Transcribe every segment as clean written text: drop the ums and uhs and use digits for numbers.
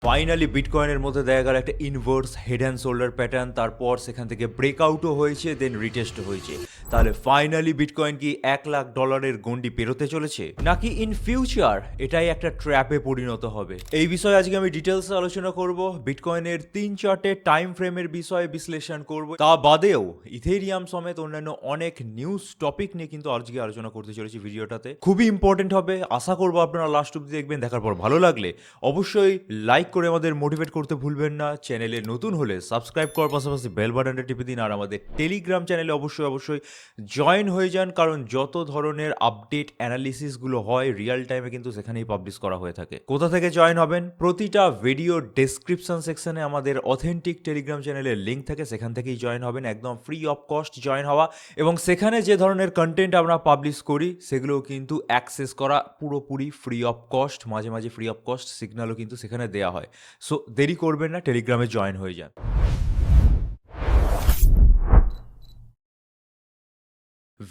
Finally বিটকয়েনের মধ্যে দেখা গেল একটা inverse head and shoulder pattern, তারপর সেখান থেকে ব্রেকআউটও হয়েছে, দেন রিটেস্টও হয়েছে। তাহলে ফাইনালি বিটকয়েন কি $1,00,000 গন্ডি পেরোতে চলেছে, নাকি ইন ফিউচার এটাই একটা ট্র্যাপে পরিণত হবে? এই বিষয়ে আজকে আমি ডিটেলস আলোচনা করব। বিটকয়েনের 3-4টে টাইম ফ্রেমের বিষয়ে বিশ্লেষণ করব। তা বাদেও ইথেরিয়াম সমেত অন্যান্য অনেক নিউজ টপিক নিয়ে কিন্তু আজকে আলোচনা করতে চলেছি ভিডিওটাতে। খুবই ইম্পর্টেন্ট হবে, আশা করবো আপনারা লাস্ট অব্দি দেখবেন। দেখার পর ভালো লাগলে অবশ্যই লাইক করে আমাদের মোটিভেট করতে ভুলবেন না। চ্যানেলে নতুন হলে সাবস্ক্রাইব করার পাশাপাশি বেল বাটনটা টিপে দিন, আর আমাদের টেলিগ্রাম চ্যানেলে অবশ্যই জয়েন হয়ে যান, কারণ যত ধরনের আপডেট অ্যানালিসিসগুলো হয় রিয়েল টাইমে কিন্তু সেখানেই পাবলিশ করা হয়ে থাকে। কোথা থেকে জয়েন হবেন? প্রতিটা ভিডিও ডেসক্রিপশন সেকশনে আমাদের অথেন্টিক টেলিগ্রাম চ্যানেলের লিঙ্ক থাকে, সেখান থেকেই জয়েন হবেন। একদম ফ্রি অফ কস্ট জয়েন হওয়া, এবং সেখানে যে ধরনের কন্টেন্ট আমরা পাবলিশ করি সেগুলোও কিন্তু অ্যাক্সেস করা পুরোপুরি ফ্রি অফ কস্ট। মাঝে মাঝে ফ্রি অফ কস্ট সিগন্যালও কিন্তু সেখানে দেওয়া হয়। সো দেরি করবেন না, টেলিগ্রামে জয়েন হয়ে যান।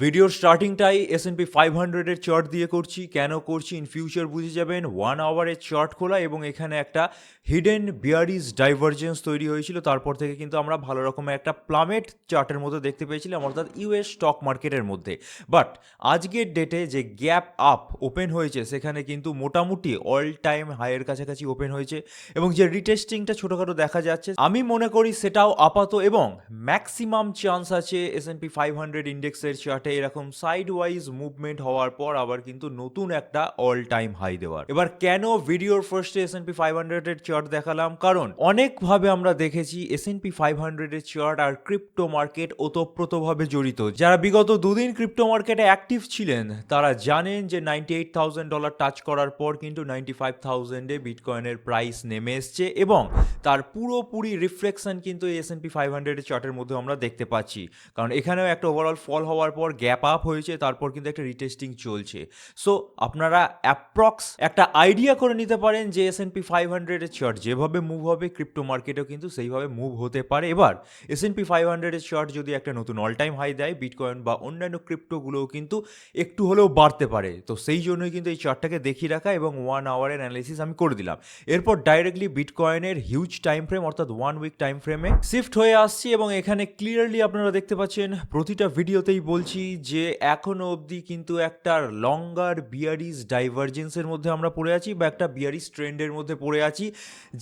ভিডিওর স্টার্টিংটাই S&P 500-এর চার্ট দিয়ে করছি। কেন করছি ইন ফিউচার বুঝে যাবেন। 1 আওয়ারের চার্ট খোলা, এবং এখানে একটা হিডেন বিয়ারিশ ডাইভারজেন্স তৈরি হয়েছিল। তারপর থেকে কিন্তু আমরা ভালো রকমের একটা প্লামেট চার্টের মধ্যে দেখতে পেয়েছিলাম, অর্থাৎ ইউএস স্টক মার্কেটের মধ্যে। বাট আজকের ডেটে যে গ্যাপ আপ ওপেন হয়েছে সেখানে কিন্তু মোটামুটি অল টাইম হাইয়ের কাছাকাছি ওপেন হয়েছে, এবং যে রিটেস্টিংটা ছোটোখাটো দেখা যাচ্ছে আমি মনে করি সেটাও আপাত, এবং ম্যাক্সিমাম চান্স আছে S&P 500 ইন্ডেক্সের চার্টে এরকম সাইড ওয়াইজ মুভমেন্ট হওয়ার পর আবার কিন্তু নতুন একটা অল টাইম হাই দেওয়ার। এবার কেন ভিডিওর ফার্স্টে S&P 500 এর চার্ট দেখালাম, কারণ অনেকভাবে আমরা দেখেছি S&P 500 এর চার্ট আর ক্রিপ্টো মার্কেট ওতপ্রোতভাবে জড়িত। যারা বিগত দুদিন ক্রিপ্টো মার্কেটে অ্যাক্টিভ ছিলেন তারা জানেন যে $98,000 টাচ করার পর কিন্তু 95,000-এ বিটকয়েনের প্রাইস নেমে এসছে, এবং তার পুরোপুরি রিফ্লেকশন কিন্তু S&P 500 এর চার্টের মধ্যে আমরা দেখতে পাচ্ছি। কারণ এখানেও একটা ওভারঅল ফল হওয়ার পর গ্যাপ আপ হয়েছে, তারপর কিন্তু একটা রিটেস্টিং চলছে। সো আপনারা অ্যাপ্রক্স একটা আইডিয়া করে নিতে পারেন যে S&P 500 এর চার্ট যেভাবে মুভ হবে ক্রিপ্টো মার্কেটেও কিন্তু সেইভাবে মুভ হতে পারে। এবার S&P 500 এর চার্ট যদি একটা নতুন অল টাইম হাই দেয়, বিটকয়েন বা অন্যান্য ক্রিপ্টোগুলোও কিন্তু একটু হলেও বাড়তে পারে। তো সেই জন্যই কিন্তু এই চার্টটাকে দেখিয়ে রাখা, এবং 1 আওয়ারের অ্যানালিসিস আমি করে দিলাম। এরপর ডাইরেক্টলি বিটকয়েনের হিউজ টাইম ফ্রেম অর্থাৎ 1 উইক টাইম ফ্রেমে শিফট হয়ে আসছি, এবং এখানে ক্লিয়ারলি আপনারা দেখতে পাচ্ছেন প্রতিটা ভিডিওতেই বলছি যে এখনো অবধি কিন্তু একটা লঙ্গার বিয়ারিশ ডাইভারজেন্সের মধ্যে আমরা পড়ে আছি, বা একটা বিয়ারিশ ট্রেন্ডের মধ্যে পড়ে আছি।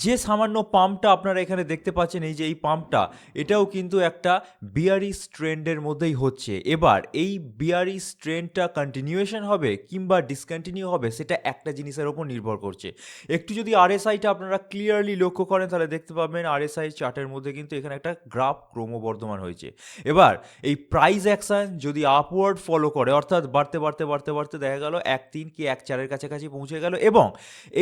যে সামান্য পাম্পটা আপনারা এখানে দেখতে পাচ্ছেন, এই যে এই পাম্পটা, এটাও কিন্তু একটা বিয়ারিশ ট্রেন্ডের মধ্যেই হচ্ছে। এবার এই বিয়ারিশ ট্রেন্ডটা কন্টিনিউয়েশন হবে কিংবা ডিসকন্টিনিউ হবে সেটা একটা জিনিসের ওপর নির্ভর করছে। একটু যদি আরএসআইটা আপনারা ক্লিয়ারলি লক্ষ্য করেন তাহলে দেখতে পাবেন আরএসআই চার্টের মধ্যে কিন্তু এখানে একটা গ্রাফ ক্রমবর্ধমান হয়েছে। এবার এই প্রাইস অ্যাকশন যদি আপওয়ার্ড ফলো করে, অর্থাৎ বাড়তে বাড়তে বাড়তে বাড়তে দেখা গেল 1.3 কি 1.4-এর কাছাকাছি পৌঁছে গেল, এবং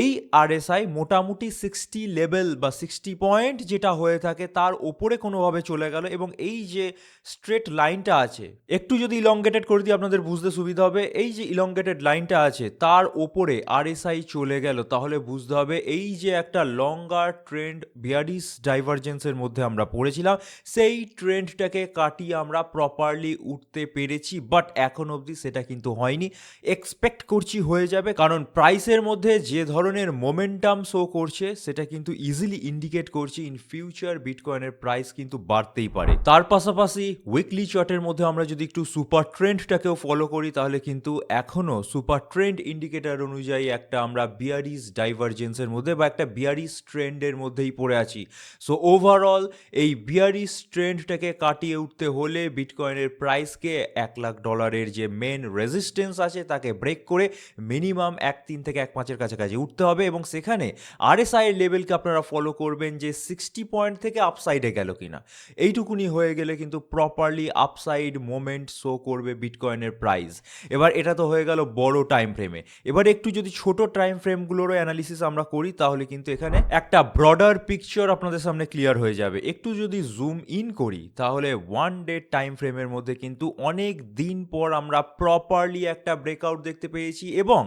এই আরএসআই মোটামুটি 60 লেভেল বা 60 পয়েন্ট যেটা হয়ে থাকে তার ওপরে কোনোভাবে চলে গেল, এবং এই যে স্ট্রেট লাইনটা আছে, একটু যদি ইলংগেটেড করে দিই আপনাদের বুঝতে সুবিধা হবে। এই যে ইলংগেটেড লাইনটা আছে তার ওপরে আরএসআই চলে গেল, তাহলে বুঝতে হবে এই যে একটা লঙ্গার ট্রেন্ড বিয়ারিশ ডাইভারজেন্সের মধ্যে আমরা পড়েছিলাম, সেই ট্রেন্ডটাকে কাটিয়ে আমরা প্রপারলি উঠতে পেরেছি। বাট এখন অবধি সেটা কিন্তু হয়নি। এক্সপেক্ট করছি হয়ে যাবে, কারণ প্রাইসের মধ্যে যে ধরনের মোমেন্টাম শো করছে সেটা কিন্তু ইজিলি ইন্ডিকেট করছে ইন ফিউচার বিটকয়েনের প্রাইস কিন্তু বাড়তেই পারে। তার পাশাপাশি উইকলি চার্টের মধ্যে আমরা যদি একটু সুপার ট্রেন্ডটাকেও ফলো করি তাহলে কিন্তু এখনো সুপার ট্রেন্ড ইন্ডিকেটর অনুযায়ী একটা আমরা বিয়ারিশ ডাইভারজেন্সের মধ্যে বা একটা বিয়ারিশ ট্রেন্ডের মধ্যেই পড়ে আছি। সো ওভারঅল এই বিয়ারিশ ট্রেন্ডটাকে কাটিয়ে উঠতে হলে বিটকয়েনের প্রাইসকে $1,00,000-এর যে মেন রেজিস্ট্যান্স আছে তাকে ব্রেক করে মিনিমাম 1.3 থেকে 1.5-এর কাছাকাছি উঠতে হবে, এবং সেখানে আরএসআই এর লেভেলকে আপনারা ফলো করবেন যে 60 পয়েন্ট থেকে আপসাইডে গেল কিনা। এইটুকুনি হয়ে গেলে কিন্তু প্রপারলি আপসাইড মোমেন্ট শো করবে বিটকয়েনের প্রাইস। এবার এটা তো হয়ে গেল বড় টাইম ফ্রেমে। এবার একটু যদি ছোট টাইম ফ্রেমগুলোরও অ্যানালিসিস আমরা করি তাহলে কিন্তু এখানে একটা ব্রডার পিকচার আপনাদের সামনে ক্লিয়ার হয়ে যাবে। একটু যদি জুম ইন করি তাহলে 1 ডে টাইম ফ্রেমের মধ্যে কিন্তু অনেক দিন পর আমরা প্রপারলি একটা ব্রেকআউট দেখতে পেয়েছি এবং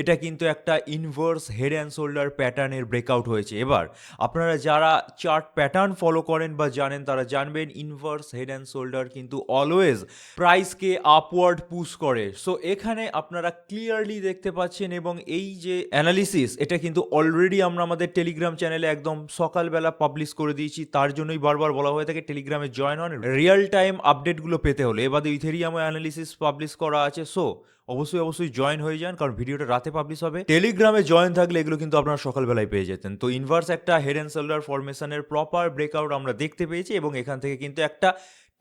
এটা কিন্তু একটা ইনভার্স হেড অ্যান্ড শোল্ডার প্যাটার্নের ব্রেকআউট হয়েছে। এবার আপনারা যারা চার্ট প্যাটার্ন ফলো করেন বা জানেন তারা জানবেন ইনভার্স হেড অ্যান্ড শোল্ডার কিন্তু অলওয়েজ প্রাইসকে আপওয়ার্ড পুশ করে। সো এখানে আপনারা ক্লিয়ারলি দেখতে পাচ্ছেন এবং এই যে অ্যানালিসিস এটা কিন্তু অলরেডি আমরা আমাদের টেলিগ্রাম চ্যানেলে একদম সকালবেলা পাবলিশ করে দিয়েছি। তার জন্যই বারবার বলা হয়ে থাকে টেলিগ্রামে জয়েন হন রিয়েল টাইম আপডেটগুলো পেতে হলে। এবারে ইথেরিয়ামও অ্যানালিসিস পাবলিশ করা আছে, সো অবশ্যই জয়েন হয়ে যান, কারণ ভিডিওটা রাতে পাবলিশ হবে। টেলিগ্রামে জয়েন থাকলে এগুলো কিন্তু আপনারা সকালবেলায় পেয়ে যেতেন। তো ইনভার্স একটা হেড অ্যান্ড শোল্ডার ফরমেশনের প্রপার ব্রেকআউট আমরা দেখতে পেয়েছি এবং এখান থেকে কিন্তু একটা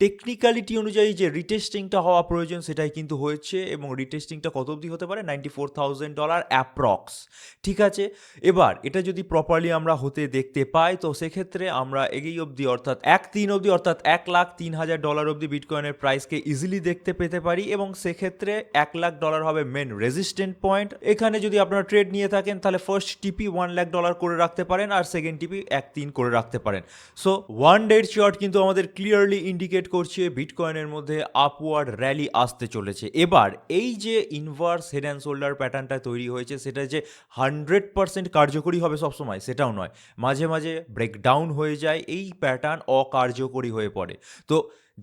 টেকনিক্যালিটি অনুযায়ী যে রিটেস্টিংটা হওয়া প্রয়োজন সেটাই কিন্তু হয়েছে এবং রিটেস্টিংটা কত অবধি হতে পারে $94,000 অ্যাপ্রক্স। ঠিক আছে, এবার এটা যদি প্রপারলি আমরা হতে দেখতে পাই তো সেক্ষেত্রে আমরা এগিয়ে অবধি অর্থাৎ 1/3 অবধি অর্থাৎ $1,03,000 অবধি বিটকয়েনের প্রাইসকে ইজিলি দেখতে পেতে পারি এবং সেক্ষেত্রে $1,00,000 হবে মেন রেজিস্ট্যান্ট পয়েন্ট। এখানে যদি আপনারা ট্রেড নিয়ে থাকেন তাহলে ফার্স্ট টিপি $1,00,000 করে রাখতে পারেন আর সেকেন্ড টিপি 1/3 করে রাখতে পারেন। সো ওয়ান ডের চার্ট কিন্তু আমাদের ক্লিয়ারলি ইন্ডিকেট করছে বিটকয়েনের মধ্যে আপওয়ার্ড র্যালি আসতে চলেছে। এবার এই যে ইনভার্স হেড অ্যান্ড শোল্ডার প্যাটার্নটা তৈরি হয়েছে সেটা যে 100% কার্যকরী হবে সবসময় সেটাও নয়, মাঝে মাঝে ব্রেকডাউন হয়ে যায়, এই প্যাটার্ন অকার্যকরী হয়ে পড়ে। তো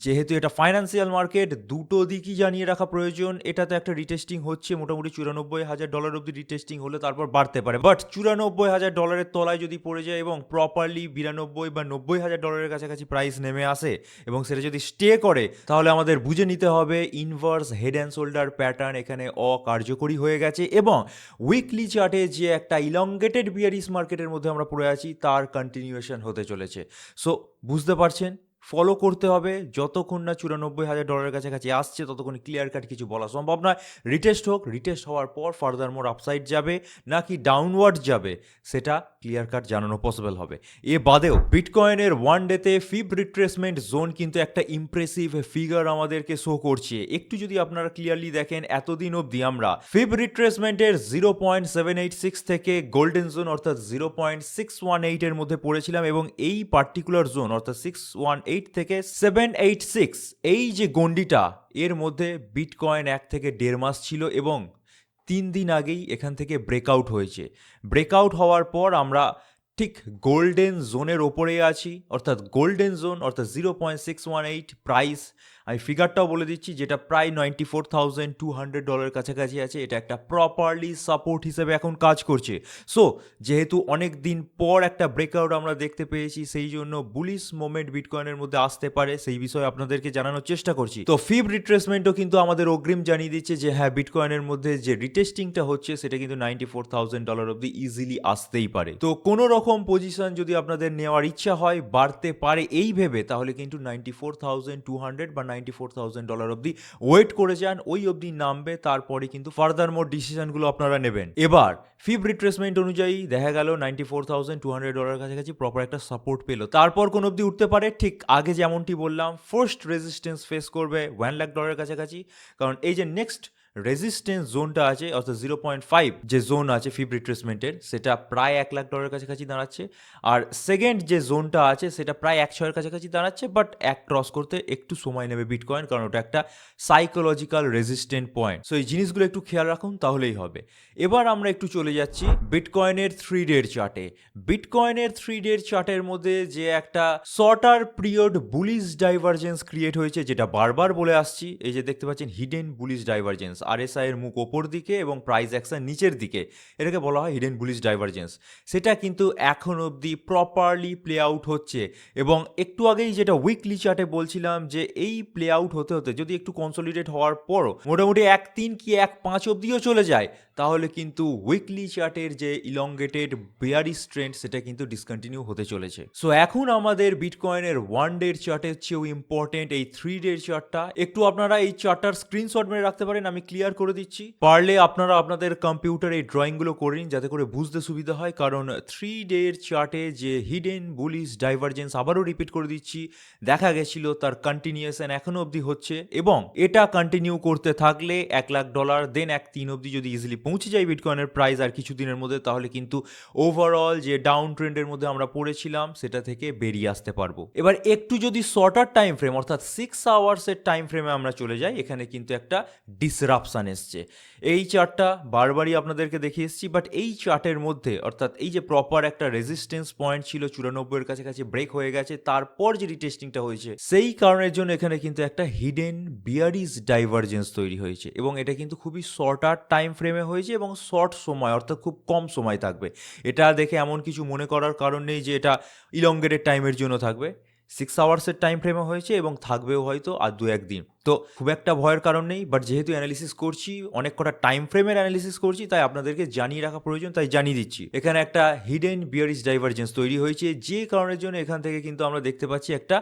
যেহেতু এটা ফাইন্যান্সিয়াল মার্কেট দুটো দিকই জানিয়ে রাখা প্রয়োজন। এটা তো একটা রিটেস্টিং হচ্ছে, মোটামুটি $94,000 অবধি রিটেস্টিং হলে তারপর বাড়তে পারে, বাট $94,000 তলায় যদি পড়ে যায় এবং প্রপারলি 92 বা $90,000 কাছাকাছি প্রাইস নেমে আসে এবং সেটা যদি স্টে করে তাহলে আমাদের বুঝে নিতে হবে inverse head and shoulder pattern এখানে অকার্যকরী হয়ে গেছে এবং উইকলি চার্টে যে একটা ইলংগেটেড বিয়ারিশ মার্কেটের মধ্যে আমরা পড়ে আছি তার কন্টিনিউয়েশন হতে চলেছে। সো বুঝতে পারছেন, ফলো করতে হবে যতক্ষণ না $94,000 কাছাকাছি আসছে ততক্ষণ ক্লিয়ার কাট কিছু বলা সম্ভব নয়। রিটেস্ট হোক, রিটেস্ট হওয়ার পর ফার্দার মোর আপসাইড যাবে নাকি ডাউনওয়ার্ড যাবে সেটা ক্লিয়ার কাট জানানো পসিবল হবে। এ বাদেও বিটকয়েনের ওয়ান ডেতে ফিব রিট্রেসমেন্ট জোন কিন্তু একটা ইমপ্রেসিভ ফিগার আমাদেরকে শো করছে। একটু যদি আপনারা ক্লিয়ারলি দেখেন এতদিন অবধি আমরা ফিব রিট্রেসমেন্টের 0.786 থেকে গোল্ডেন জোন অর্থাৎ 0.618 এর মধ্যে পড়েছিলাম এবং এই পার্টিকুলার জোন অর্থাৎ 618 থেকে 786 এই যে গন্ডিটা এর মধ্যে বিটকয়েন 1 থেকে 1.5 মাস ছিল এবং 3 দিন আগেই এখান থেকে ব্রেকআউট হয়েছে। ব্রেকআউট হওয়ার পর আমরা ঠিক গোল্ডেন জোনের ওপরে আছি, অর্থাৎ গোল্ডেন জোন অর্থাৎ 0.618 প্রাইস। আমি ফিগারটাও বলে দিচ্ছি যেটা প্রায় $94,200 কাছাকাছি আছে। এটা একটা প্রপারলি সাপোর্ট হিসেবে এখন কাজ করছে। সো যেহেতু অনেক দিন পর একটা ব্রেকআউট আমরা দেখতে পেয়েছি সেই জন্য বুলিশ মোমেন্ট বিটকয়েনের মধ্যে আসতে পারে সেই বিষয়ে আপনাদেরকে জানানোর চেষ্টা করছি। তো ফিব রিট্রেসমেন্টও কিন্তু আমাদের অগ্রিম জানিয়ে দিচ্ছে যে হ্যাঁ বিটকয়েনের মধ্যে যে রিটেস্টিংটা হচ্ছে সেটা কিন্তু $94,000 অবধি ইজিলি আসতেই পারে। তো কোনো রকম পজিশন যদি আপনাদের নেওয়ার ইচ্ছা হয় বাড়তে পারে এই ভেবে তাহলে কিন্তু 94,200 বা $94,000 অবধি ওয়েট করে যান, ওই অবধি নামবে, তারপরে কিন্তু ফার্দার মোর ডিসিশনগুলো আপনারা নেবেন। এবার ফিব রিট্রেসমেন্ট অনুযায়ী দেখা গেল $94,200 কাছাকাছি প্রপার একটা সাপোর্ট পেলো, তারপর কোন অবধি উঠতে পারে ঠিক আগে যেমনটি বললাম ফার্স্ট রেজিস্ট্যান্স ফেস করবে $1,00,000 কাছাকাছি, কারণ এই যে নেক্সট রেজিস্ট্যান্স জোনটা আছে অর্থাৎ 0.5 যে জোন আছে ফিব রিট্রেসমেন্টের সেটা প্রায় $1,00,000 কাছাকাছি দাঁড়াচ্ছে, আর সেকেন্ড যে জোনটা আছে সেটা প্রায় 100 কাছাকাছি দাঁড়াচ্ছে, বাট এক ক্রস করতে একটু সময় নেবে বিটকয়েন কারণ ওটা একটা সাইকোলজিক্যাল রেজিস্ট্যান্ট পয়েন্ট। সো এই জিনিসগুলো একটু খেয়াল রাখুন তাহলেই হবে। এবার আমরা একটু চলে যাচ্ছি বিটকয়েনের 3 ডের চার্টে। বিটকয়েনের 3 ডের চার্টের মধ্যে যে একটা shorter period bullish divergence create হয়েছে যেটা বারবার বলে আসছি, এই যে দেখতে পাচ্ছেন হিডেন বুলিশ ডাইভারজেন্স, আরএসআই এর মুখ ওপর দিকে এবং প্রাইস অ্যাকশন নিচের দিকে, এটাকে বলা হয় হিডেন বুলিশ ডাইভারজেন্স। সেটা কিন্তু এখন অবধি প্রপারলি প্লে আউট হচ্ছে এবং একটু আগেই যেটা উইকলি চার্টে বলছিলাম যে এই প্লে আউট হতে হতে যদি একটু কনসলিডেট হওয়ার পরও মোটামুটি 1.3 কি 1.5 অবধিও চলে যায় তাহলে কিন্তু উইকলি চার্টের যে ইলংগেটেড বেয়ারিশ ট্রেন্ড সেটা কিন্তু ডিসকন্টিনিউ হতে চলেছে। সো এখন আমাদের বিটকয়েনের 1 ডের চার্টের চেয়েও ইম্পর্টেন্ট এই 3 ডের চার্টটা। একটু আপনারা এই চার্টটার স্ক্রিনশট মেরে রাখতে পারেন, আমি ক্লিয়ার করে দিচ্ছি, পারলে আপনারা আপনাদের কম্পিউটারে এই ড্রয়িংগুলো করে নিন যাতে করে বুঝতে সুবিধা হয়, কারণ 3 ডের চার্টে যে হিডেন বুলিশ ডাইভারজেন্স, আবারও রিপিট করে দিচ্ছি, দেখা গেছিল তার কন্টিনিউশন এখনো অবধি হচ্ছে এবং এটা কন্টিনিউ করতে থাকলে $1,00,000 দেন 1.3 অবধি যদি ইজিলি পৌঁছে যায় বিটকয়েনের প্রাইস আর কিছুদিনের মধ্যে, তাহলে কিন্তু ওভারঅল যে ডাউন ট্রেন্ডের মধ্যে আমরা পড়েছিলাম সেটা থেকে বেরিয়ে আসতে পারবো। এবার একটু যদি শর্টার টাইম ফ্রেম অর্থাৎ 6 আওয়ার্সের টাইম ফ্রেমে আমরা চলে যাই, এখানে কিন্তু একটা ডিসরাপশন এসছে। এই চার্টটা বারবারই আপনাদেরকে দেখিয়ে এসেছি, বাট এই চার্টের মধ্যে অর্থাৎ এই যে প্রপার একটা রেজিস্ট্যান্স পয়েন্ট ছিল 94 এর কাছাকাছি ব্রেক হয়ে গেছে, তারপর যে রিটেস্টিংটা হয়েছে সেই কারণের জন্য এখানে কিন্তু একটা হিডেন বিয়ারিশ ডাইভারজেন্স তৈরি হয়েছে এবং এটা কিন্তু খুবই শর্টার টাইম ফ্রেমে হয়েছে এবং শর্ট সময় অর্থাৎ খুব কম সময় থাকবে। এটা দেখে এমন কিছু মনে করার কারণ নেই যে এটা ইলঙ্গেটেড টাইমের জন্য থাকবে। 6 আওয়ার্সের টাইম ফ্রেমে হয়েছে এবং থাকবেও হয়তো আর 2-1 দিন, তো খুব একটা ভয়ের কারণ নেই। বাট যেহেতু অ্যানালিসিস করছি, অনেক কটা টাইম ফ্রেমের অ্যানালিসিস করছি, তাই আপনাদেরকে জানিয়ে রাখা প্রয়োজন, তাই জানিয়ে দিচ্ছি। এখানে একটা হিডেন বিয়ারিশ ডাইভারজেন্স তৈরি হয়েছে, যে কারণের জন্য এখান থেকে কিন্তু আমরা দেখতে পাচ্ছি একটা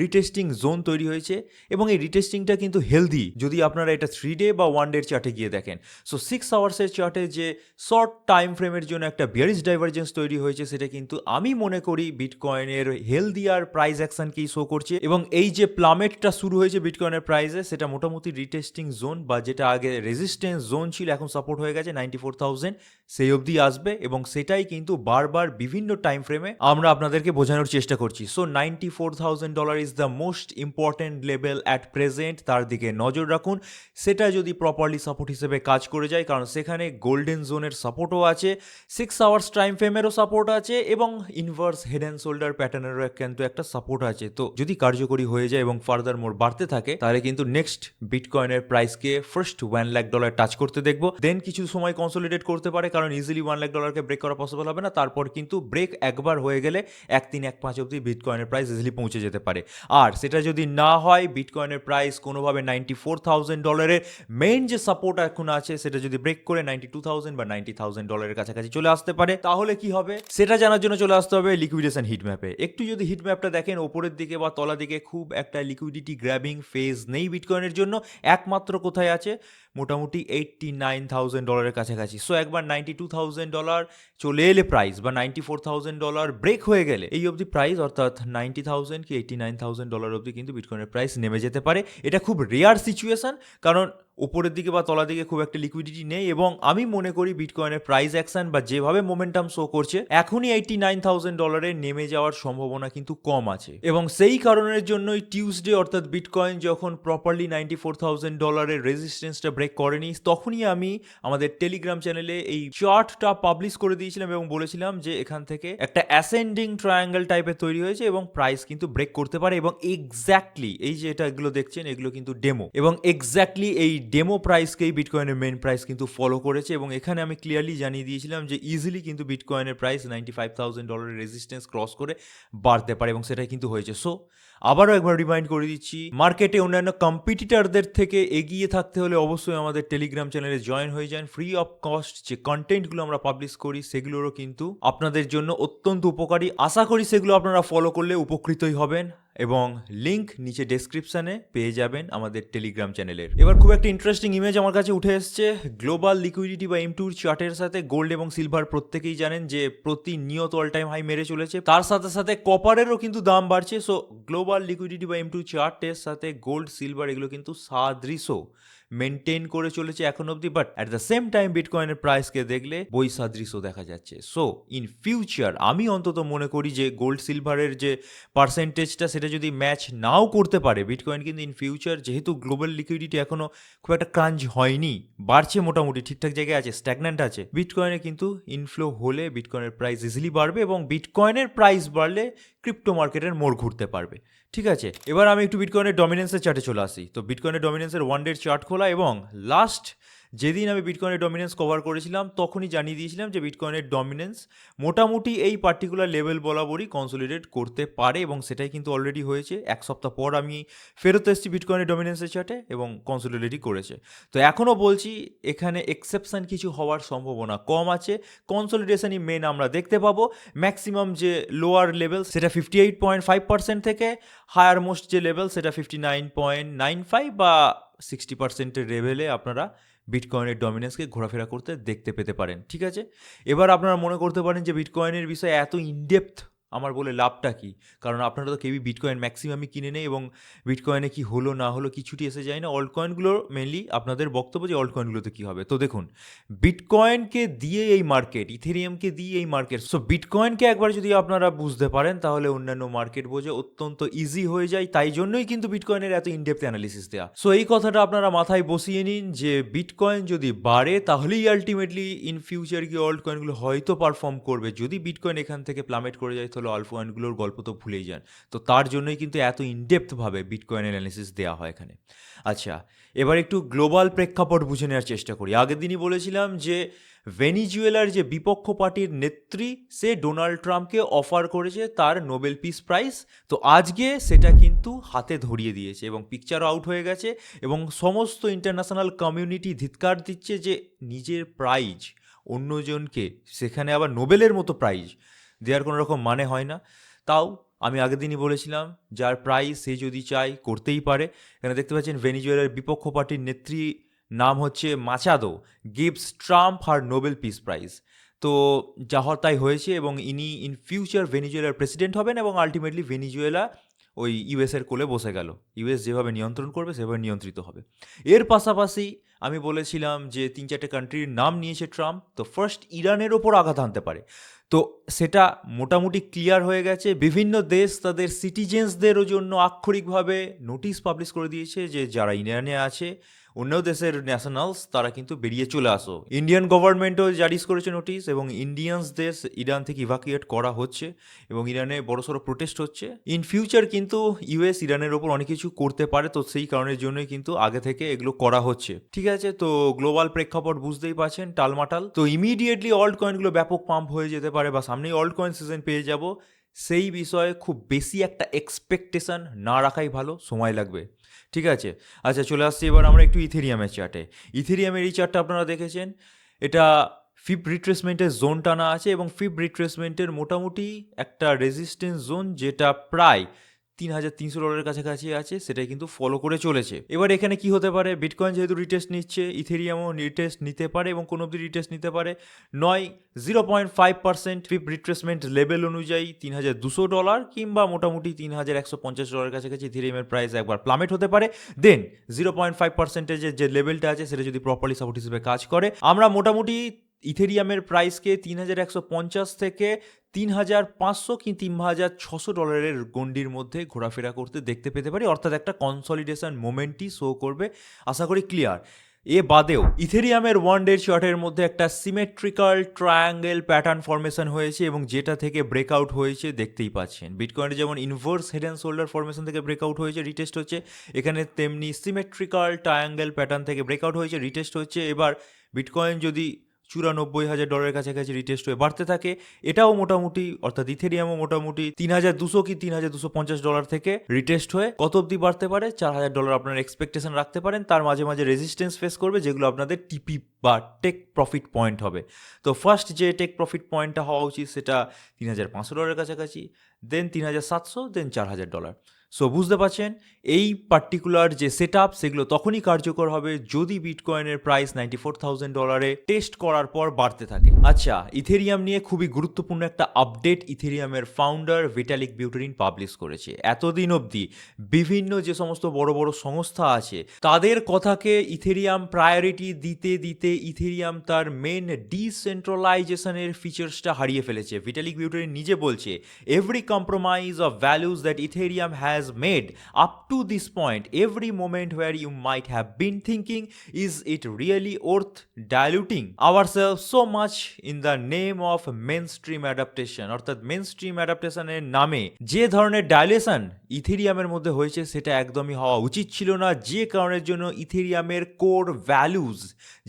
রিটেস্টিং জোন তৈরি হয়েছে এবং এই রিটেস্টিংটা কিন্তু হেলদি যদি আপনারা এটা 3 ডে বা 1 ডের চার্টে গিয়ে দেখেন। সো 6 আওয়ার্সের চার্টে যে শর্ট টাইম ফ্রেমের জন্য একটা বিয়ারিশ ডাইভারজেন্স তৈরি হয়েছে, সেটা কিন্তু আমি মনে করি বিটকয়েনের হেলদি আর প্রাইস অ্যাকশনকেই শো করছে এবং এই যে প্লামেটটা শুরু হয়েছে বিটকয়েনের প্রাইসে, সেটা মোটামুটি রিটেস্টিং জোন বা যেটা আগে রেজিস্ট্যান্স জোন ছিল এখন সাপোর্ট হয়ে গেছে 94,000, সেই অবধি আসবে এবং সেটাই কিন্তু বারবার বিভিন্ন টাইম ফ্রেমে আমরা আপনাদেরকে বোঝানোর চেষ্টা করছি। So $94,000 is the most important level at present, তার দিকে নজর রাখুন। সেটা যদি প্রপারলি সাপোর্ট হিসেবে কাজ করে যায়, কারণ সেখানে গোল্ডেন জোনের সাপোর্টও আছে, 6 আওয়ার্স টাইম ফ্রেমেরও সাপোর্ট আছে এবং ইনভার্স হেড অ্যান্ড শোল্ডার প্যাটার্নেরও কিন্তু একটা সাপোর্ট আছে। তো যদি কার্যকরী হয়ে যায় এবং ফার্দার মোর বাড়তে থাকে, তাহলে কিন্তু নেক্সট বিটকয়েনের প্রাইসকে ফার্স্ট $1,00,000 টাচ করতে দেখবো, দেন কিছু সময় কনসোলিডেট করতে পারে, কারণ ইজিলি $1,00,000কে ব্রেক করা পসিবল হবে না। তারপর কিন্তু ব্রেক একবার হয়ে গেলে 1.3-1.5 অবধি বিটকয়েনের প্রাইস ইজিলি পৌঁছে যেতে পারে। আর সেটা যদি না হয়, বিটকয়েনের প্রাইস কোনোভাবে $94,000-এর মেইন যে সাপোর্ট এখন আছে সেটা যদি ব্রেক করে $92,000 বা $90,000-এর কাছাকাছি চলে আসতে পারে, তাহলে কি হবে সেটা জানার জন্য চলে আসতে হবে লিকুইডেশন হিট ম্যাপে। একটু যদি হিট ম্যাপটা দেখেন, ওপরের দিকে বা তলা দিকে খুব একটা লিকুইডিটি গ্র্যাবিং ফেজ নেই বিটকয়েনের জন্য, একমাত্র কোথায় আছে, মোটামুটি $89,000-এর কাছাকাছি। সো একবার $92,000 চলে এলে প্রাইস বা $94,000 ব্রেক হয়ে গেলে এই অবধি প্রাইস অর্থাৎ 90,000 কি $89,000 অবধি কিন্তু বিটকয়েনের প্রাইস নেমে যেতে পারে। এটা খুব রেয়ার সিচুয়েশন, কারণ উপরের দিকে বা তলা দিকে খুব একটা লিকুইডিটি নেই এবং আমি মনে করি বিটকয়েনের প্রাইস অ্যাকশন বা যেভাবে মোমেন্টাম শো করছে, এখনই $89,000-এ নেমে যাওয়ার সম্ভাবনা কিন্তু কম আছে এবং সেই কারণের জন্যই টিউসডে অর্থাৎ বিটকয়েন যখন প্রপারলি $94,000-এর রেজিস্ট্যান্সটা ব্রেক করেনি, তখনই আমি আমাদের টেলিগ্রাম চ্যানেলে এই চার্টটা পাবলিশ করে দিয়েছিলাম এবং বলেছিলাম যে এখান থেকে একটা অ্যাসেন্ডিং ট্রায়াঙ্গেল টাইপের তৈরি হয়েছে এবং প্রাইস কিন্তু ব্রেক করতে পারে এবং এক্স্যাক্টলি এই যে এগুলো দেখছেন, এগুলো কিন্তু ডেমো এবং এক্স্যাক্টলি এই ডেমো প্রাইসকেই বিটকয়েনের মেন প্রাইস কিন্তু ফলো করেছে এবং এখানে আমি ক্লিয়ারলি জানিয়ে দিয়েছিলাম যে ইজিলি কিন্তু বিটকয়েনের প্রাইস $95,000-এর রেজিস্ট্যান্স ক্রস করে বাড়তে পারে এবং সেটাই কিন্তু হয়েছে। সো আবারও একবার রিমাইন্ড করে দিচ্ছি, মার্কেটে অন্যান্য কম্পিটিটরদের থেকে এগিয়ে থাকতে হলে অবশ্যই আমাদের টেলিগ্রাম চ্যানেলে জয়েন হয়ে যান। ফ্রি অফ কস্ট যে কন্টেন্টগুলো আমরা পাবলিশ করি সেগুলোরও কিন্তু আপনাদের জন্য অত্যন্ত উপকারী। আশা করি সেগুলো আপনারা ফলো করলে উপকৃতই হবেন এবং লিংক নিচে ডেসক্রিপশনে পেয়ে যাবেন আমাদের টেলিগ্রাম চ্যানেলের। এবার খুব একটা ইন্টারেস্টিং ইমেজ আমার কাছে উঠে এসছে গ্লোবাল লিকুইডিটি বা M2 চার্টের সাথে। গোল্ড এবং সিলভার প্রত্যেকেই জানেন যে প্রতিনিয়ত অল টাইম হাই মেরে চলেছে, তার সাথে সাথে কপারেরও কিন্তু দাম বাড়ছে। সো গ্লোবাল লিকুইডিটি বা M2 চার্টের সাথে গোল্ড সিলভার এগুলো কিন্তু সাদৃশ্য মেনটেন করে চলেছে এখন অবধি, but at the same time বিটকয়েনের প্রাইসকে দেখলে বৈসাদৃশ্য দেখা যাচ্ছে। সো ইন ফিউচার আমি অন্তত মনে করি যে গোল্ড সিলভারের যে পার্সেন্টেজটা সেটা যদি ম্যাচ নাও করতে পারে বিটকয়েন, কিন্তু ইন ফিউচার যেহেতু গ্লোবাল লিকুইডিটি এখনো খুব একটা ক্রাঞ্চ হয়নি, বাড়ছে, মোটামুটি ঠিকঠাক জায়গায় আছে, স্ট্যাগন্যান্ট আছে, বিটকয়েনে কিন্তু ইনফ্লো হলে বিটকয়েনের প্রাইস ইজিলি বাড়বে এবং বিটকয়েনের প্রাইস বাড়লে ক্রিপ্টো মার্কেটের মোড় ঘুরতে পারবে। ঠিক আছে, এবার আমি একটু বিটকয়েনের ডমিনেন্সের চার্টে চলে আসি। তো বিটকয়েনের ডমিনেন্সের 1 ডে চার্ট খোলা এবং লাস্ট যেদিন আমি বিটকয়েনের ডমিনেন্স কভার করেছিলাম তখনই জানিয়ে দিয়েছিলাম যে বিটকয়েনের ডমিনেন্স মোটামুটি এই পার্টিকুলার লেভেল বরাবরই কনসোলিডেট করতে পারে এবং সেটাই কিন্তু অলরেডি হয়েছে। এক সপ্তাহ পর আমি ফেরত এসেছি বিটকয়েনের ডমিনেন্সের চার্টে এবং কনসোলিডেটই করেছে। তো এখনও বলছি এখানে এক্সেপশন কিছু হওয়ার সম্ভাবনা কম আছে, কনসোলিডেশনই মেন আমরা দেখতে পাবো। ম্যাক্সিমাম যে লোয়ার লেভেল সেটা 58.5% থেকে হায়ার মোস্ট যে লেভেল সেটা 59.95 বা 60%-এর লেভেলে আপনারা বিটকয়েনের ডমিনেন্সকে ঘোরাফেরা করতে দেখতে পেতে পারেন। ঠিক আছে, এবার আপনারা মনে করতে পারেন যে বিটকয়েনের বিষয়ে এত ইনডেপথ আমার বলে লাভটা কি, কারণ আপনারা তো কেউই বিটকয়েন ম্যাক্সিমামই কিনে নেই এবং বিটকয়েনে কি হলো না হলো কিছুটি এসে যায় না। অল্ট কয়েনগুলোর মেনলি আপনাদের বক্তব্য যে অল্ট কয়েনগুলোতে কী হবে। তো দেখুন, বিটকয়েনকে দিয়ে এই মার্কেট, ইথেরিয়ামকে দিয়ে এই মার্কেট, সো বিটকয়েনকে একবার যদি আপনারা বুঝতে পারেন তাহলে অন্যান্য মার্কেট বোঝা অত্যন্ত ইজি হয়ে যায়। তাই জন্যই কিন্তু বিটকয়েনের এত ইনডেপথ অ্যানালিসিস দেওয়া। সো এই কথাটা আপনারা মাথায় বসিয়ে নিন যে বিটকয়েন যদি বাড়ে তাহলেই আলটিমেটলি ইন ফিউচার গিয়ে অল্ট কয়েনগুলো হয়তো পারফর্ম করবে। যদি বিটকয়েন এখান থেকে প্লামেট করে যায় তাহলে অল্ট কয়েনগুলোর গল্প তো ভুলেই যান। তো তার জন্যই কিন্তু এত ইনডেপথভাবে বিটকয়েন অ্যানালিসিস দেওয়া হয় এখানে। আচ্ছা, এবার একটু গ্লোবাল প্রেক্ষাপট বুঝে নেওয়ার চেষ্টা করি। আগের দিনই বলেছিলাম যে ভেনিজুয়েলার যে বিপক্ষ পার্টির নেত্রী, সে ডোনাল্ড ট্রাম্পকে অফার করেছে তার নোবেল পিস প্রাইজ। তো আজকে সেটা কিন্তু হাতে ধরিয়ে দিয়েছে এবং পিকচারও আউট হয়ে গেছে এবং সমস্ত ইন্টারন্যাশনাল কমিউনিটি ধিক্কার দিচ্ছে যে নিজের প্রাইজ অন্যজনকে, সেখানে আবার নোবেলের মতো প্রাইজ দেওয়ার কোনো রকম মানে হয় না। তাও আমি আগের দিনই বলেছিলাম যার প্রাইজ সে যদি চায় করতেই পারে। এখানে দেখতে পাচ্ছেন ভেনিজুয়েলার বিপক্ষ পার্টির নেত্রী নাম হচ্ছে মাচাদো গিভস ট্রাম্প হার নোবেল পিস প্রাইজ। তো যা হওয়ার তাই হয়েছে এবং ইনি ইন ফিউচার ভেনিজুয়েলার প্রেসিডেন্ট হবেন এবং আলটিমেটলি ভেনিজুয়েলা ওই ইউএসের কোলে বসে গেল। ইউএস যেভাবে নিয়ন্ত্রণ করবে সেভাবে নিয়ন্ত্রিত হবে। এর পাশাপাশি আমি বলেছিলাম যে 3-4টে কান্ট্রির নাম নিয়েছে ট্রাম্প। তো ফার্স্ট ইরানের ওপর আঘাত আনতে পারে। তো সেটা মোটামুটি ক্লিয়ার হয়ে গেছে। বিভিন্ন দেশ তাদের সিটিজেন্সদেরও জন্য আক্ষরিকভাবে নোটিশ পাবলিশ করে দিয়েছে যে যারা ইরানে আছে, অন্য দেশের ন্যাশনালস, তারা কিন্তু বেরিয়ে চলে আসো। ইন্ডিয়ান গভর্নমেন্টও জারি করেছে নোটিশ এবং ইন্ডিয়ানসদের ইরান থেকে ইভাকুয়েট করা হচ্ছে এবং ইরানে বড়সড় প্রোটেস্ট হচ্ছে। ইন ফিউচার কিন্তু ইউএস ইরানের ওপর অনেক কিছু করতে পারে, তো সেই কারণের জন্যই কিন্তু আগে থেকে এগুলো করা হচ্ছে। ঠিক আছে, তো গ্লোবাল প্রেক্ষাপট বুঝতেই পারছেন টালমাটাল। তো ইমিডিয়েটলি অল্ট কয়েনগুলো ব্যাপক পাম্প হয়ে যেতে পারে বা সামনেই অল্ট কয়েন সিজন পেয়ে যাব, সেই বিষয়ে খুব বেশি একটা এক্সপেকটেশন না রাখাই ভালো, সময় লাগবে। ঠিক আছে, আচ্ছা চলে আসছি এবার আমরা একটু ইথেরিয়ামের চার্টে। ইথেরিয়ামের এই চার্টটা আপনারা দেখেছেন, এটা ফিফ রিট্রেসমেন্টের জোন টানা আছে এবং ফিফ রিট্রেসমেন্টের মোটামুটি একটা রেজিস্ট্যান্স জোন যেটা প্রায় $3,300 কাছাকাছি আছে, সেটাই কিন্তু ফলো করে চলেছে। এবার এখানে কি হতে পারে, বিটকয়েন যেহেতু রিটেস্ট নিচ্ছে, ইথেরিয়ামও রিটেস্ট নিতে পারে এবং কোনো অব্দি রিটেস্ট নিতে পারে। 0.5% ফিফ রিট্রেসমেন্ট লেভেল অনুযায়ী $3,200 কিংবা মোটামুটি $3,150 কাছাকাছি ইথেরিয়ামের প্রাইস একবার প্লামেট হতে পারে। দেন 0.5%-এর যে লেভেলটা আছে সেটা যদি প্রপারলি সাপোর্ট হিসেবে কাজ করে, আমরা মোটামুটি ইথেরিয়ামের প্রাইসকে 3,150 থেকে 3,500 কি $3,600 গণ্ডির মধ্যে ঘোরাফেরা করতে দেখতে পেতে পারি, অর্থাৎ একটা কনসলিডেশন মোমেন্টই শো করবে, আশা করি ক্লিয়ার। এ বাদেও ইথেরিয়ামের ওয়ান ডে চার্টের মধ্যে একটা সিমেট্রিক্যাল ট্রায়াঙ্গেল প্যাটার্ন ফরমেশন হয়েছে এবং যেটা থেকে ব্রেকআউট হয়েছে দেখতেই পাচ্ছেন। বিটকয়েনের যেমন inverse head and shoulder formation থেকে ব্রেকআউট হয়েছে, রিটেস্ট হচ্ছে, এখানে তেমনি সিমেট্রিক্যাল ট্রায়াঙ্গেল প্যাটার্ন থেকে ব্রেকআউট হয়েছে, রিটেস্ট হচ্ছে। এবার বিটকয়েন যদি $94,000 কাছাকাছি রিটেস্ট হয়ে বাড়তে থাকে, এটাও মোটামুটি, অর্থাৎ ইথেরিয়ামও মোটামুটি 3,200 কি $3,250 থেকে রিটেস্ট হয়ে কত অব্দি বাড়তে পারে, $4,000 আপনার এক্সপেকটেশন রাখতে পারেন। তার মাঝে মাঝে রেজিস্ট্যান্স ফেস করবে, যেগুলো আপনাদের টিপি বা টেক প্রফিট পয়েন্ট হবে। তো ফার্স্ট যে টেক প্রফিট পয়েন্টটা হওয়া উচিত সেটা $3,500 কাছাকাছি, দেন 3,700, দেন $4,000। সো বুঝতে পারছেন এই পার্টিকুলার যে সেট আপ, সেগুলো তখনই কার্যকর হবে যদি বিটকয়েনের প্রাইস $94,000 টেস্ট করার পর বাড়তে থাকে। আচ্ছা, ইথেরিয়াম নিয়ে খুবই গুরুত্বপূর্ণ একটা আপডেট ইথেরিয়ামের ফাউন্ডার ভিটালিক বিউটেরিন পাবলিশ করেছে। এতদিন অবধি বিভিন্ন যে সমস্ত বড় বড় সংস্থা আছে তাদের কথাকে ইথেরিয়াম প্রায়োরিটি দিতে দিতে ইথেরিয়াম তার মেন ডিসেন্ট্রালাইজেশনের ফিচার্সটা হারিয়ে ফেলেছে। ভিটালিক বিউটেরিন নিজে বলছে, every compromise of values that Ethereum has made up to this point, every moment where you might have been thinking, is it really worth diluting ourselves so much in the name of mainstream adaptation? অর্থাৎ mainstream অ্যাডাপ্টেশনের নামে যে ধরনের dilation ইথেরিয়ামের মধ্যে হয়েছে সেটা একদমই হওয়া উচিত ছিল না, যে কারণের জন্য ইথেরিয়ামের কোর ভ্যালুজ,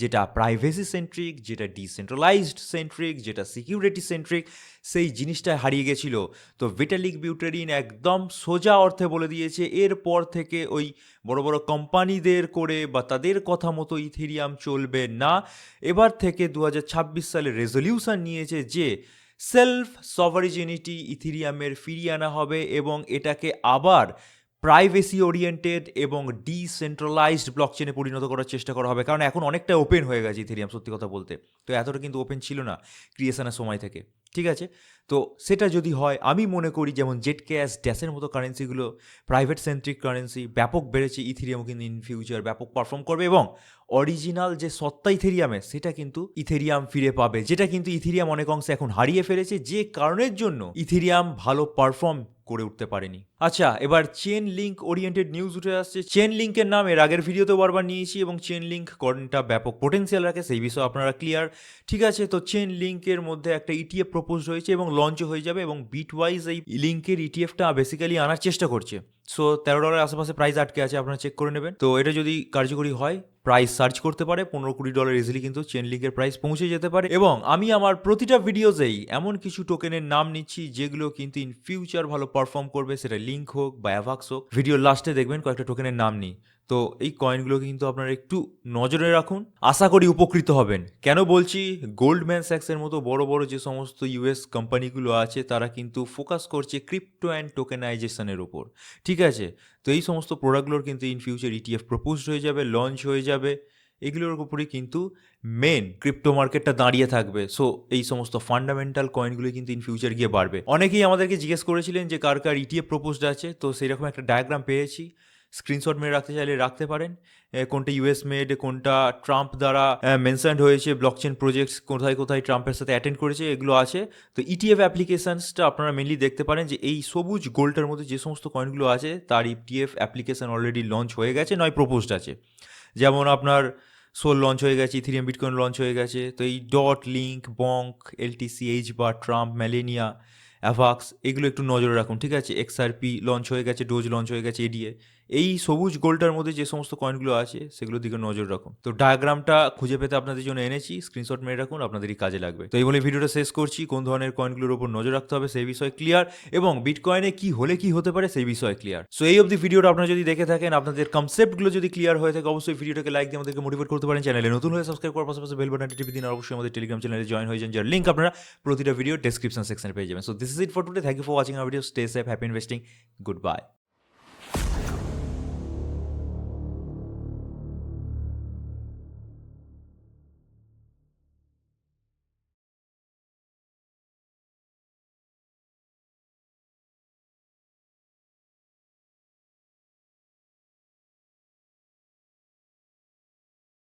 যেটা প্রাইভেসি সেন্ট্রিক, যেটা ডিসেন্ট্রালাইজড সেন্ট্রিক, যেটা সিকিউরিটি সেন্ট্রিক, সেই জিনিসটা হারিয়ে গেছিল। তো ভিটালিক বিউটেরিন একদম সোজা অর্থে বলে দিয়েছে এরপর থেকে ওই বড় বড় কোম্পানিদের করে বা তাদের কথা মতো ইথেরিয়াম চলবে না। এবার থেকে 2026 সালে রেজলিউশন নিয়েছে যে সেলফ সভারিজিনিটি ইথেরিয়ামের ফিরিয়ে আনা হবে এবং এটাকে আবার প্রাইভেসি ওরিয়েন্টেড এবং ডিসেন্ট্রালাইজড ব্লকচেনে পরিণত করার চেষ্টা করা হবে, কারণ এখন অনেকটা ওপেন হয়ে গেছে ইথেরিয়াম, সত্যি কথা বলতে। তো এতটা কিন্তু ওপেন ছিল না ক্রিয়েশনের সময় থেকে, ঠিক আছে? তো সেটা যদি হয়, আমি মনে করি যেমন জেট ক্যাশ, ড্যাশের মতো কারেন্সিগুলো প্রাইভেট সেন্ট্রিক কারেন্সি ব্যাপক বেড়েছে, ইথেরিয়ামও কিন্তু ইন ফিউচার ব্যাপক পারফর্ম করবে এবং অরিজিনাল যে সত্তা ইথেরিয়ামে সেটা কিন্তু ইথেরিয়াম ফিরে পাবে, যেটা কিন্তু ইথেরিয়াম অনেক অংশে এখন হারিয়ে ফেলেছে, যে কারণের জন্য ইথেরিয়াম ভালো পারফর্ম করে উঠতে পারেনি। আচ্ছা, এবার চেন লিঙ্ক ওরিয়েন্টেড নিউজ উঠে আসছে। চেন লিঙ্কের নাম এর আগের ভিডিওতেও বারবার নিয়েছি এবং চেন লিঙ্ক কয়েনটা ব্যাপক পোটেন্সিয়াল রাখে, সেই বিষয়ে আপনারা ক্লিয়ার, ঠিক আছে? তো চেন লিঙ্কের মধ্যে একটা ইটিএফ প্রপোজ হয়েছে এবং লঞ্চও হয়ে যাবে, এবং বিটওয়াইজ এই লিঙ্কের ইটিএফটা বেসিক্যালি আনার চেষ্টা করছে। সো $13 আশেপাশে প্রাইস আটকে আছে, আপনারা চেক করে নেবেন। তো এটা যদি কার্যকরী হয়, প্রাইস সার্চ করতে পারে $15-20 ইজিলি, কিন্তু চেন লিঙ্কের প্রাইস পৌঁছে যেতে পারে। এবং আমি আমার প্রতিটা ভিডিওতেই এমন কিছু টোকেনের নাম নিচ্ছি যেগুলো কিন্তু ইন ফিউচার ভালো পারফর্ম করবে, সেটা লিঙ্ক হোক বা অ্যাভাক্স হোক। ভিডিওর লাস্টে দেখবেন কয়েকটা টোকেনের নাম নিই। তো এই কয়েনগুলো কিন্তু আপনারা একটু নজরে রাখুন, আশা করি উপকৃত হবেন। কেন বলছি, গোল্ডম্যান স্যাক্সের মতো বড় বড় যে সমস্ত ইউএস কোম্পানিগুলো আছে তারা কিন্তু ফোকাস করছে ক্রিপ্টো অ্যান্ড টোকেনাইজেশনের উপর, ঠিক আছে? তো এই সমস্ত প্রোডাক্টগুলোর কিন্তু ইন ফিউচার ইটিএফ প্রপোজড হয়ে যাবে, লঞ্চ হয়ে যাবে, এগুলোর উপরেই কিন্তু মেন ক্রিপ্টো মার্কেটটা দাঁড়িয়ে থাকবে। সো এই সমস্ত ফান্ডামেন্টাল কয়েনগুলো কিন্তু ইন ফিউচার গিয়ে বাড়বে। অনেকেই আমাদেরকে জিজ্ঞেস করেছিলেন যে কার কার ইটিএফ প্রপোজড আছে, তো সেরকম একটা ডায়াগ্রাম পেয়েছি, স্ক্রিনশট মেরে রাখতে চাইলে রাখতে পারেন। কোনটা ইউএস মেড, কোনটা ট্রাম্প দ্বারা মেনশনড হয়েছে, ব্লকচেন প্রজেক্টস কোথায় কোথায় ট্রাম্পের সাথে অ্যাটেন্ড করেছে, এগুলো আছে। তো ইটিএফ অ্যাপ্লিকেশনসটা আপনারা মেনলি দেখতে পারেন যে এই সবুজ গোল্ডটার মধ্যে যে সমস্ত কয়েনগুলো আছে তার ইটিএফ অ্যাপ্লিকেশন অলরেডি লঞ্চ হয়ে গেছে, নয় প্রপোজড আছে। যেমন আপনার সোল লঞ্চ হয়ে গেছে, ইথেরিয়াম বিটকয়েন লঞ্চ হয়ে গেছে। তো এই ডট, লিঙ্ক, বঙ্ক, এলটিসিএইচ বা ট্রাম্প, ম্যালেনিয়া, অ্যাভাক্স, এগুলো একটু নজরে রাখুন, ঠিক আছে? এক্সআরপি লঞ্চ হয়ে গেছে, ডোজ লঞ্চ হয়ে গেছে, এডিএ, এই সবুজ গোল্ডটার মধ্যে যে সমস্ত কয়েনগুলো আছে সেগুলোর দিকে নজর রাখুন। তো ডায়াগ্রামটা খুঁজে পেতে আপনাদের জন্য এনেছি, স্ক্রিনশট মেরে রাখুন, আপনাদেরই কাজে লাগবে। তো এই বলে ভিডিওটা শেষ করছি। কোন ধরনের কয়েনগুলোর উপর নজর রাখতে হবে সেই বিষয়ে ক্লিয়ার, এবং বিটকয়েনে কি হলে কি হতে পারে সেই বিষয়ে ক্লিয়ার। সো এই অবধি ভিডিওটা আপনারা যদি দেখে থাকেন, আপনাদের কনসেপ্টগুলো যদি ক্লিয়ার হয়ে থাকে, অবশ্যই ভিডিওটাকে লাইক দিয়ে আমাদেরকে মোটিভেট করতে পারেন। চ্যানেলে নতুন হয়ে সাবস্ক্রাইব করার পাশাপাশি বেল বাটনটি টিপে দিন, আর অবশ্যই আমাদের টেলিগ্রাম চ্যানেলে জয়েন হয়ে যান, যার লিঙ্ক আপনারা প্রতিটা ভিডিও ডেসক্রিপশন সেকশনে পেয়ে যাবেন। So this is it for today. Thank you for watching our video. Stay safe, happy investing, good bye.